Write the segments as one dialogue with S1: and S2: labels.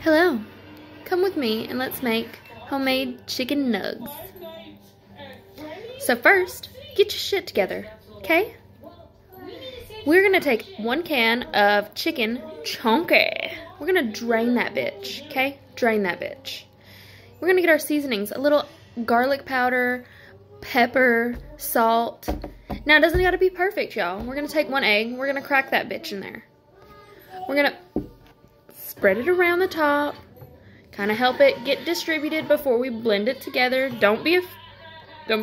S1: Hello, come with me and let's make homemade chicken nugs. So first, get your shit together, okay? We're gonna take 1 can of chicken chunky. We're gonna drain that bitch, okay? Drain that bitch. We're gonna get our seasonings, a little garlic powder, pepper, salt. Now it doesn't gotta be perfect, y'all. We're gonna take 1 egg, we're gonna crack that bitch in there. We're gonna spread it around the top, kind of help it get distributed before we blend it together. Don't be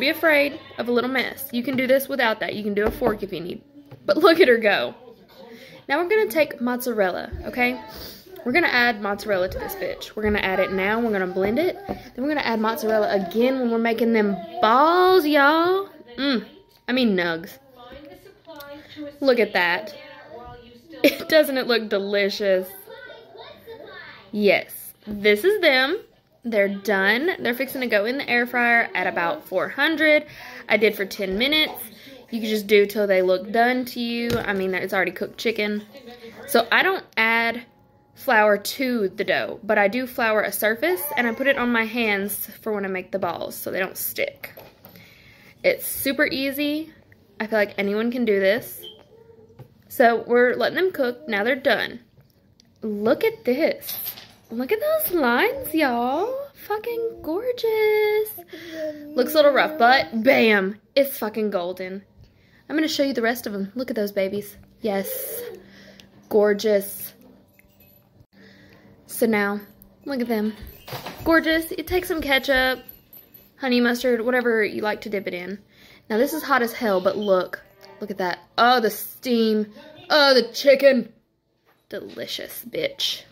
S1: afraid of a little mess. You can do this without that. You can do a fork if you need. But look at her go. Now we're gonna take mozzarella, okay? We're gonna add mozzarella to this bitch. We're gonna add it now, we're gonna blend it. Then we're gonna add mozzarella again when we're making them balls, y'all. I mean nugs. Look at that. Doesn't it look delicious? Yes, this is them. They're done. They're fixing to go in the air fryer at about 400. I did for 10 minutes. You can just do till they look done to you. I mean, it's already cooked chicken. So I don't add flour to the dough, but I do flour a surface and I put it on my hands for when I make the balls so they don't stick. It's super easy. I feel like anyone can do this. So we're letting them cook. Now they're done. Look at this. Look at those lines, y'all. Fucking gorgeous. Looks a little rough, but bam, it's fucking golden. I'm gonna show you the rest of them. Look at those babies. Yes, gorgeous. So now, look at them. Gorgeous. You take some ketchup, honey mustard, whatever you like to dip it in. Now this is hot as hell, but look at that. Oh, the steam. Oh, the chicken. Delicious, bitch.